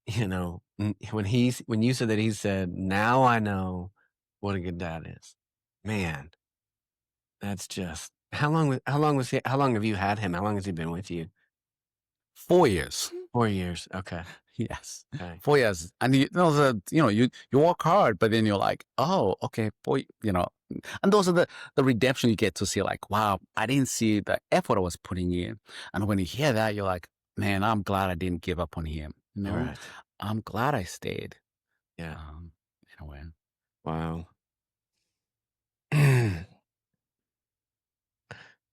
when you said that he said, now I know what a good dad is, man, that's just, how long have you had him? How long has he been with you? 4 years. 4 years. Okay. Yes. Okay. 4 years. And you work hard, but then you're like, oh, okay, boy, and those are the redemption you get to see, like, wow, I didn't see the effort I was putting in. And when you hear that, you're like, man, I'm glad I didn't give up on him. Right. I'm glad I stayed. Yeah. In a way. Wow.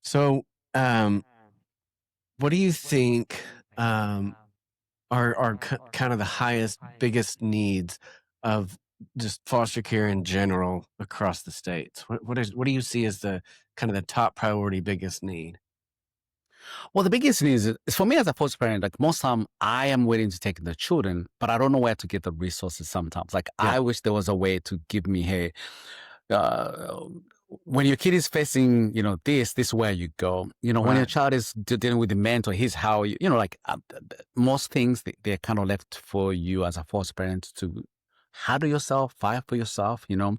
So, what do you think are kind of the highest, biggest needs of just foster care in general across the states? What do you see as the kind of the top priority, biggest need? Well, the biggest thing is for me as a foster parent, like most time I am willing to take the children, but I don't know where to get the resources sometimes. Like Yeah. I wish there was a way to give me, hey, when your kid is facing, this is where you go. When your Right. child is dealing with the mentor, here's how most things, they're kind of left for you as a foster parent to handle yourself, fight for yourself, But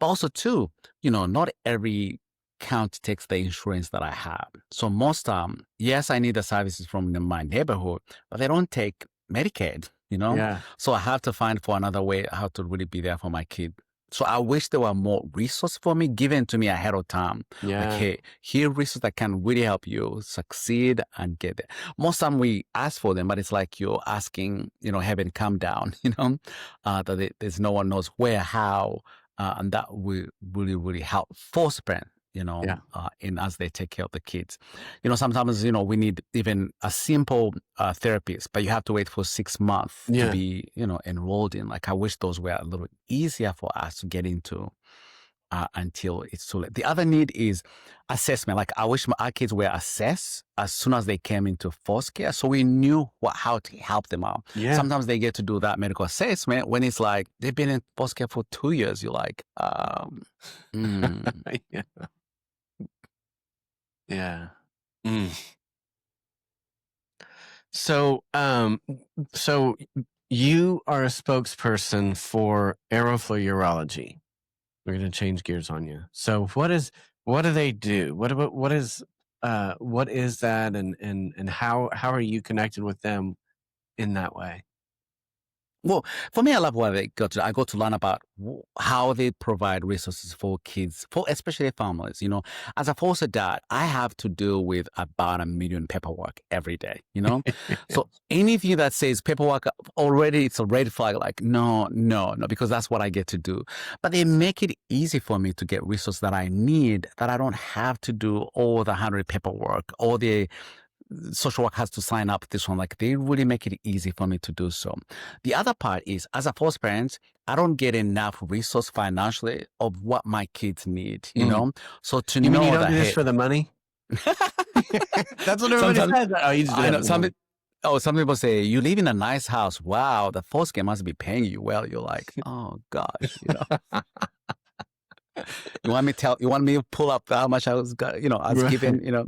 also too, not every county takes the insurance that I have. So most yes, I need the services from my neighborhood, but they don't take Medicaid, Yeah. So I have to find for another way how to really be there for my kid. So I wish there were more resources for me given to me ahead of time. Yeah. Like, hey, here are resources that can really help you succeed and get there. Most time we ask for them, but it's like you're asking, heaven come down, that there's no one knows where, how, and that will really, really help force parent, in as they take care of the kids. Sometimes, we need even a simple therapist, but you have to wait for 6 months to be, enrolled in. Like, I wish those were a little easier for us to get into until it's too late. The other need is assessment. Like, I wish our kids were assessed as soon as they came into foster care, so we knew how to help them out. Yeah. Sometimes they get to do that medical assessment when it's like they've been in foster care for 2 years. You're like, Yeah. Yeah. So, so you are a spokesperson for Aeroflow Urology. We're going to change gears on you. So, what do they do? What is that, and how are you connected with them in that way? Well, for me, I love what I go to learn about how they provide resources for kids, for especially families. As a foster dad, I have to deal with about 1 million paperwork every day. So anything that says paperwork already, it's a red flag. Like no, because that's what I get to do. But they make it easy for me to get resources that I need, that I don't have to do all the 100 paperwork, all the social work has to sign up this one. Like they really make it easy for me to do so. The other part is, as a foster parent, I don't get enough resource financially of what my kids need, you know? So to You mean you know don't that, do this hey, for the money? That's what everybody sometimes, says. Oh, you just do I it know for the money. some people say, you live in a nice house. Wow, the foster must be paying you well. You're like, oh gosh, you know. You want me to pull up how much I was Right. given, you know.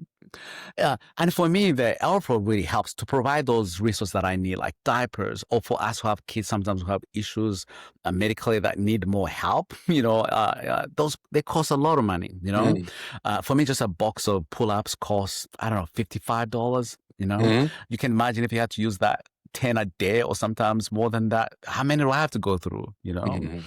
Yeah. And for me, the Alpha really helps to provide those resources that I need, like diapers, or for us who have kids sometimes who have issues medically that need more help, those, they cost a lot of money, you know. For me, just a box of pull-ups costs, I don't know, $55, you know. Mhm. You can imagine if you had to use that 10 a day or sometimes more than that, how many do I have to go through, you know?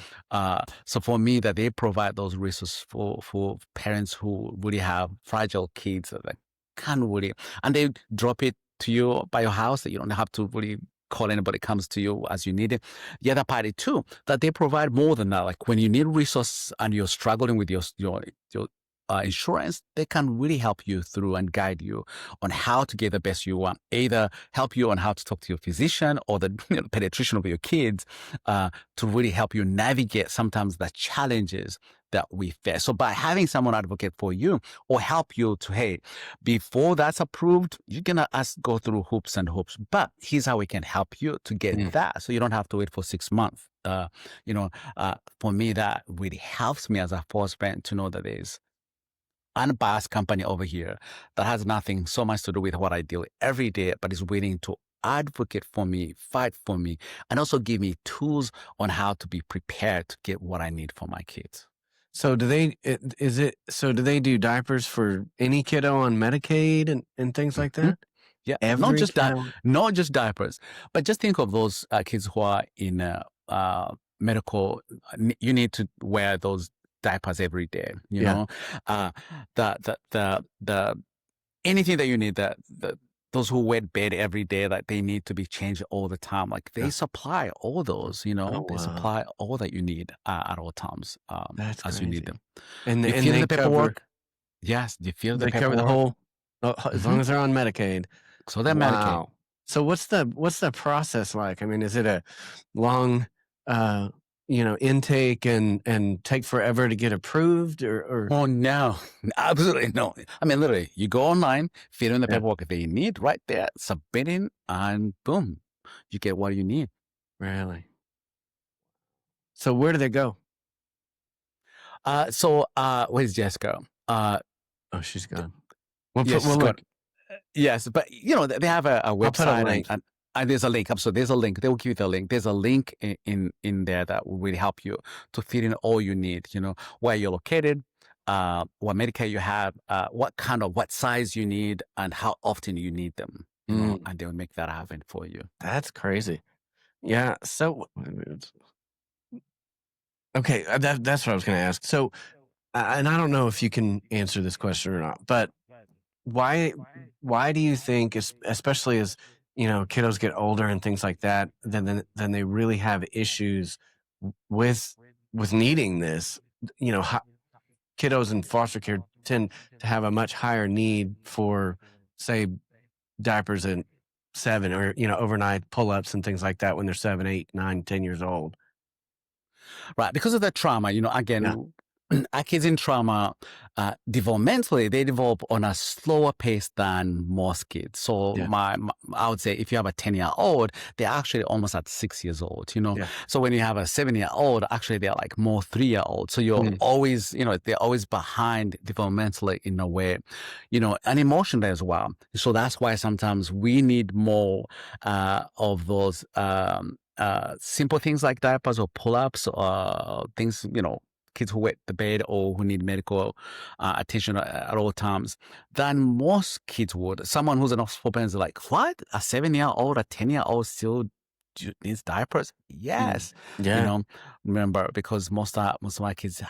So for me, that they provide those resources for parents who really have fragile kids that can't really, and they drop it to you by your house, that you don't have to really call anybody, comes to you as you need it. The other party too, that they provide more than that. Like when you need resources and you're struggling with your insurance, they can really help you through and guide you on how to get the best you want. Either help you on how to talk to your physician or the pediatrician of your kids to really help you navigate sometimes the challenges that we face. So by having someone advocate for you or help you to, hey, before that's approved, you're gonna go through hoops and hoops. But here's how we can help you to get that, so you don't have to wait for 6 months. For me, that really helps me as a foster parent to know that there's unbiased company over here that has nothing so much to do with what I deal with every day, but is willing to advocate for me, fight for me, and also give me tools on how to be prepared to get what I need for my kids. So do they do diapers for any kiddo on Medicaid and things like that? Yeah, Every kiddo? not just diapers, but just think of those kids who are in medical. You need to wear those diapers every day. You know, the anything that you need, those who wet bed every day, that they need to be changed all the time. Like they supply all those, you know, Oh, they wow. supply all that you need at all times That's as you need crazy. them. And You and fill in they the paperwork. Yes, you fill the cover the paperwork. whole as long as they're on Medicaid. So they're Medicaid. Wow. So what's the process like? I mean, is it a long intake and take forever to get approved or Oh, no, absolutely no. I mean, literally, you go online, fill in the Yeah. paperwork that you need right there, submit it, and boom, you get what you need. Really? So where do they go? Where's Jessica? Oh, she's gone. Yes, We'll she's got, look. yes, but they have a I'll put a website link. and there's a link. So there's a link. They will give you the link. There's a link in there that will really help you to fill in all you need. You know, where you're located, what Medicare you have, what size you need, and how often you need them. You know, and they will make that happen for you. That's crazy. Yeah. So, okay, that's what I was going to ask. So, and I don't know if you can answer this question or not, but why do you think, especially as kiddos get older and things like that, then they really have issues with needing this? Kiddos in foster care tend to have a much higher need for, say, diapers and 7 or overnight pull-ups and things like that when they're 7, 8, 9, 10 years old. Right, because of the trauma, again, our kids in trauma, developmentally, they develop on a slower pace than most kids. So I would say if you have a 10-year-old, they're actually almost at 6 years old, So when you have a 7-year-old, actually they're like more 3-year-old. So you're always, they're always behind developmentally in a way, and emotionally as well. So that's why sometimes we need more of those simple things like diapers or pull-ups or things, kids who wet the bed or who need medical attention at all times than most kids would. Someone who's an Oxford parent is like, what? A 7-year-old, a 10-year-old still needs diapers? Yes. Yeah. Remember, because most of my kids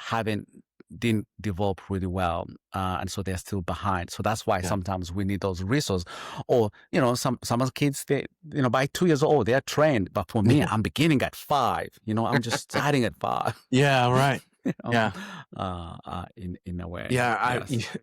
didn't develop really well, and so they're still behind. So that's why sometimes we need those resources. Or some of the kids, they by 2 years old they're trained, but for me, I'm beginning at 5. I'm just starting at 5. Yeah, right. Yeah. in a way. Yeah, Yes.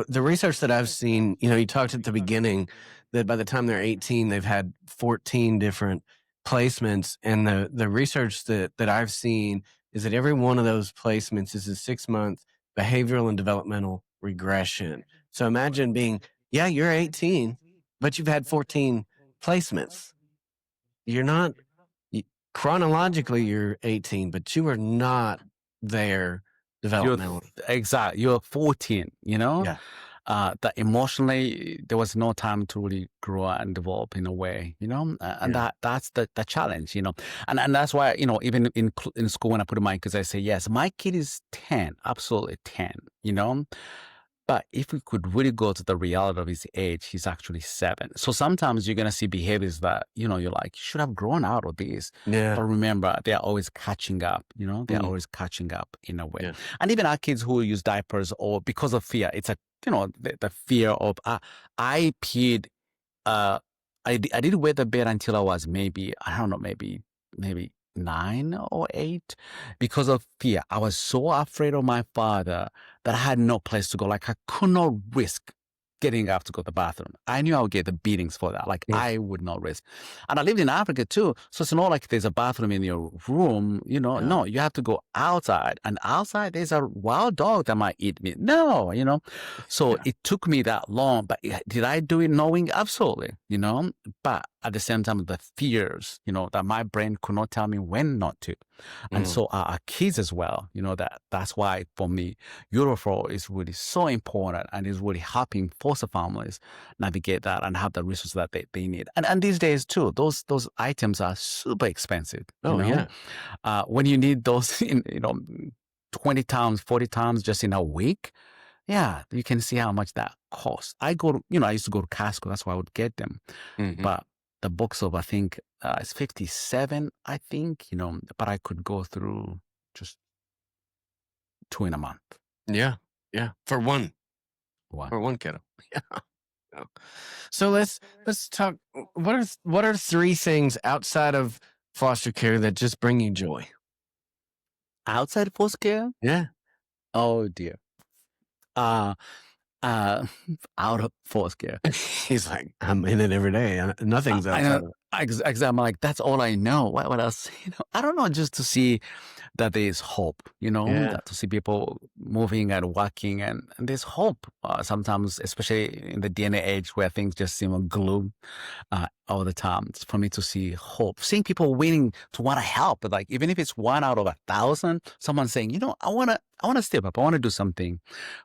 the research that I've seen, you talked at the beginning that by the time they're 18, they've had 14 different placements, and the research that I've seen is that every one of those placements is a 6-month behavioral and developmental regression. So imagine yeah, you're 18, but you've had 14 placements. You're not y- chronologically you're 18, but you are not there You're developmentally. exactly. You're 14. Yeah. That emotionally there was no time to really grow and develop in a way. And Yeah. that's the challenge. And that's why even in school when I put my kids, I say yes, my kid is 10, absolutely 10. You know, But if we could really go to the reality of his age, he's actually 7. So sometimes you're going to see behaviors that, you're like, you should have grown out of these. Yeah. But remember, they're always catching up, they're Mm. always catching up in a way. Yeah. And even our kids who use diapers or because of fear, it's the fear of, I peed, I did wear the bed until I was maybe, I don't know, maybe 9 or 8 because of fear. I was so afraid of my father that I had no place to go. Like I could not risk getting up to go to the bathroom. I knew I would get the beatings for that. Like Yeah. I would not risk. And I lived in Africa too. So it's not like there's a bathroom in your room, Yeah. no, you have to go outside. And outside there's a wild dog that might eat me. No. So it took me that long. But did I do it knowing? Absolutely, But at the same time, the fears, that my brain could not tell me when not to. And Mm. so our kids as well, that's why for me, Euroflow is really so important and is really helping foster families navigate that and have the resources that they need. And these days too, those items are super expensive. Oh, yeah. When you need those in 20 times, 40 times just in a week, yeah, you can see how much that costs. I used to go to Costco, that's why I would get them. Mhm. But the box of, I think, it's 57, I think, but I could go through just 2 in a month. Yeah. Yeah. For one kiddo. Yeah. Yeah. So let's talk. What are 3 things outside of foster care that just bring you joy? Outside foster care? Yeah. Oh dear. Uh, uh, out of foster care. He's like, I'm in it every day. Nothing's I outside know, of it. exactly. I'm like, that's all I know. What else? I don't know, just to see that there's hope, Yeah. that to see people moving and working and there's hope. Sometimes, especially in the DNA age where things just seem gloom all the time, it's for me to see hope, seeing people willing to want to help. But like, even if it's 1 out of 1,000, someone saying, I want to step up. I want to do something.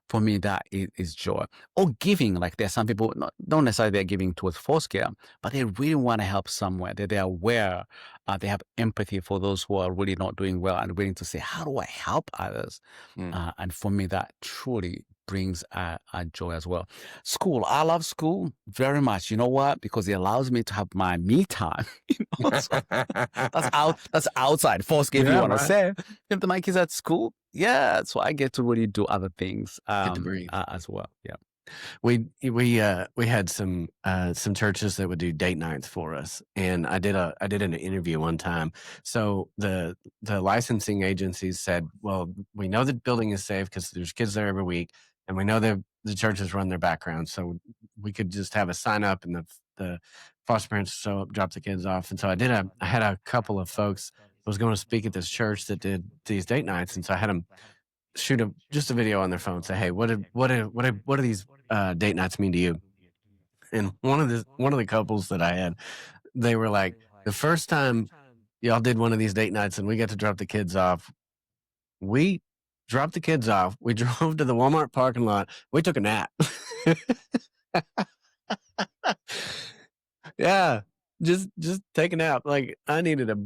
For me, that is joy. Or giving, like there's some people, not necessarily they're giving towards foster care, but they really want to help somewhere. They're aware, they have empathy for those who are really not doing well and willing to say, how do I help others? Mm. And for me, that truly brings a joy as well. School, I love school very much. You know what? Because it allows me to have my me time. So that's outside foster care, if you Yeah, want to right. say. If my kids at school, yeah, so I get to really do other things Get to breathe. as well. Yeah. We had some churches that would do date nights for us, and I did an interview one time. So the licensing agencies said, well, we know the building is safe because there's kids there every week, and we know that the churches run their background, so we could just have a sign up, and the foster parents show up, drop the kids off. And so I had a couple of folks that was going to speak at this church that did these date nights, and so I had them shoot just a video on their phone, say, hey, what do these date nights mean to you? And one of the couples that I had, they were like, the first time y'all did one of these date nights and we got to drop the kids off, we dropped the kids off, we drove to the Walmart parking lot, we took a nap. Yeah, just take a nap. Like they needed a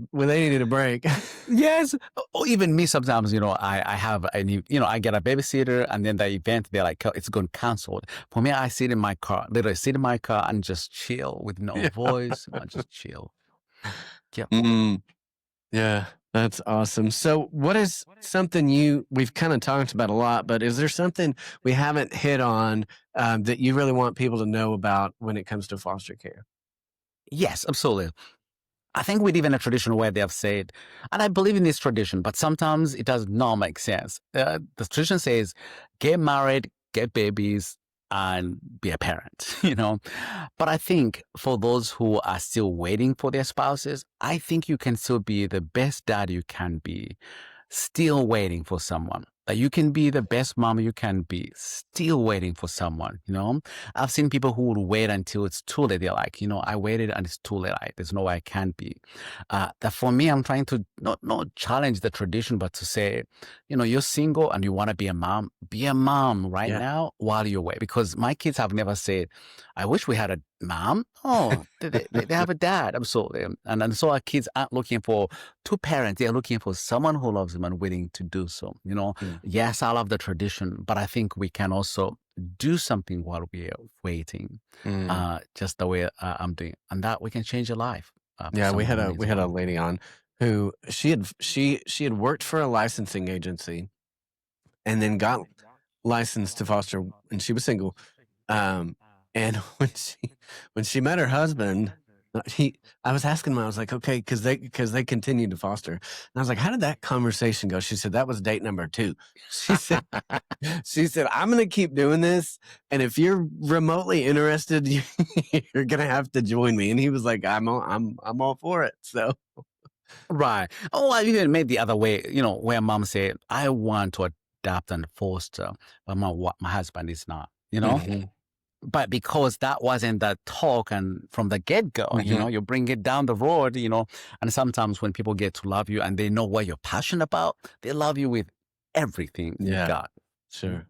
break. Yes. Or even me sometimes, I have I get a babysitter and then the event, they're like, it's going canceled. For me, I literally sit in my car and just chill with no Yeah. voice. I just chill. Yeah. Mm. Yeah, that's awesome. So what is something we've kind of talked about a lot, but is there something we haven't hit on that you really want people to know about when it comes to foster care? Yes, absolutely. I think we live in a tradition where they have said, and I believe in this tradition, but sometimes it does not make sense. The tradition says, get married, get babies, and be a parent, you know? But I think for those who are still waiting for their spouses, I think you can still be the best dad you can be, still waiting for someone. That you can be the best mom you can be, still waiting for someone, you know? I've seen people who would wait until it's too late. They're like, I waited and it's too late. There's no way I can be. That for me, I'm trying to not challenge the tradition, but to say, you're single and you want to be a mom right Yeah. now while you wait. Because my kids have never said, I wish we had a mom. Oh, they have a dad. Absolutely. And so our kids aren't looking for two parents. They're looking for someone who loves them and willing to do so. Mm. Yes, I love the tradition, but I think we can also do something while we're waiting, Mm. just the way I'm doing, and that we can change your life. For Yeah, we someone had who a needs one. lady on who she had worked for a licensing agency and then got licensed to foster, and she was single. Um, and when she met her husband, he I was asking him, I was like, okay, because they continued to foster, and I was like, how did that conversation go? She said that was date number 2. She said she said I'm gonna keep doing this, and if you're remotely interested, you're gonna have to join me. And he was like, I'm all for it. So Right. Oh, I even made the other way, where mom said, I want to adopt and foster, but my husband is not, mhm, But because that wasn't the talk and from the get-go, mhm. you bring it down the road, and sometimes when people get to love you and they know what you're passionate about, they love you with everything you've Yeah, got. sure.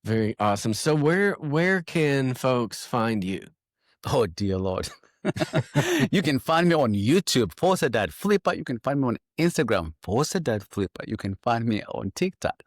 Very awesome. So where can folks find you? Oh, dear Lord. You can find me on YouTube, Forcer Dad Flipper. You can find me on Instagram, Forcer Dad Flipper. You can find me on TikTok,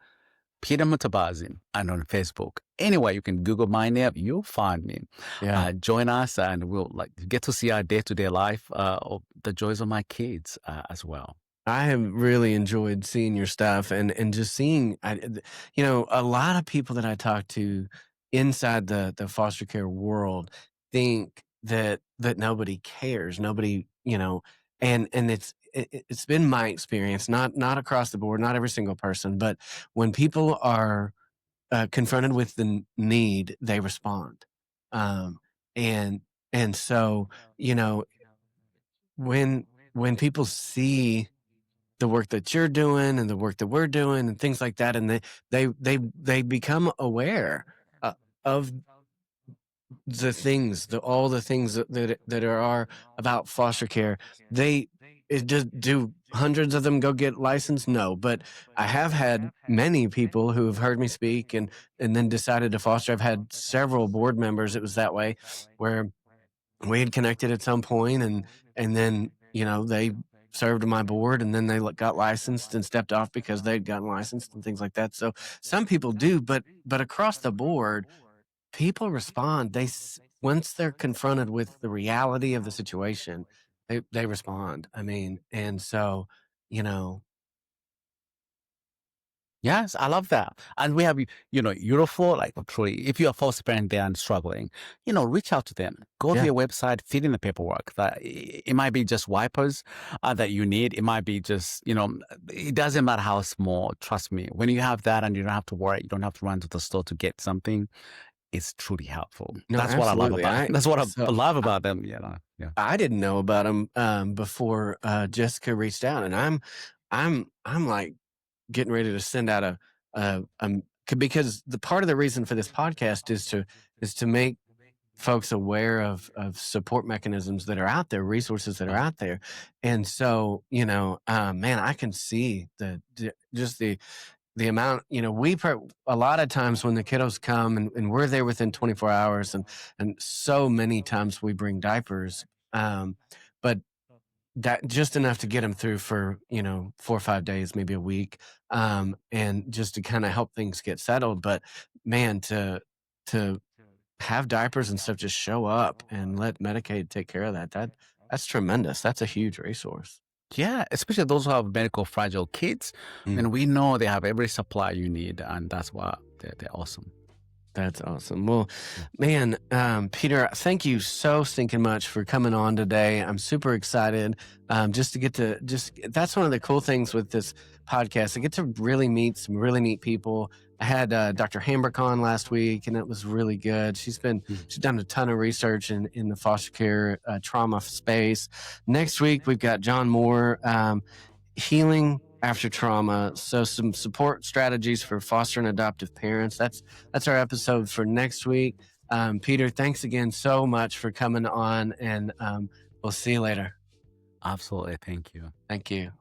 Peter Mutabazi, and on Facebook. Anyway, you can Google my name, you'll find me. Yeah. Join us, and we'll get to see our day-to-day life, of the joys of my kids as well. I have really enjoyed seeing your stuff and just seeing, a lot of people that I talk to inside the foster care world think that nobody cares, nobody, and it's been my experience, not across the board, not every single person, but when people are confronted with the need, they respond, um, and and so you know when people see the work that you're doing and the work that we're doing and things like that, and they become aware uh, of all the things that are about foster care. They it just do hundreds of them go get licensed? No, but I have had many people who have heard me speak and then decided to foster. I've had several board members. It was that way where we had connected at some point and then they served on my board and then they got licensed and stepped off because they'd gotten licensed and things like that. So some people do, but across the board people respond. Once they're confronted with the reality of the situation, they respond. I mean, and so you know Yes, I love that. And we have, Euroflow, like truly, if you're a foster parent there and struggling, reach out to them. Go to yeah. their website, fill in the paperwork. It might be just wipers that you need. It might be just, it doesn't matter how small. Trust me. When you have that and you don't have to worry, you don't have to run to the store to get something, it's truly helpful. No, That's what I love absolutely. about That's what I love I about them. Yeah. I didn't know about them before Jessica reached out, and I'm like getting ready to send out because the part of the reason for this podcast is to make folks aware of support mechanisms that are out there, resources that are out there, and so man, I can see just the amount. A lot of times when the kiddos come and we're there within 24 hours, and so many times we bring diapers, but that just enough to get them through for 4 or 5 days, maybe a week, and just to kind of help things get settled. But man, to have diapers and stuff just show up and let Medicaid take care of that's tremendous. That's a huge resource. Yeah, especially those who have medical fragile kids. Mm. And we know they have every supply you need, and that's why they're awesome. That's awesome. Well, Yeah. man, Peter, thank you so stinking much for coming on today. I'm super excited just to get to that's one of the cool things with this podcast. I get to really meet some really neat people. I had Dr. Hambrick on last week, and it was really good. She's Mhm. done a ton of research in the foster care trauma space. Next week, we've got John Moore. Healing after trauma. So some support strategies for foster and adoptive parents. That's our episode for next week. Peter, thanks again so much for coming on, and we'll see you later. Absolutely. Thank you. Thank you.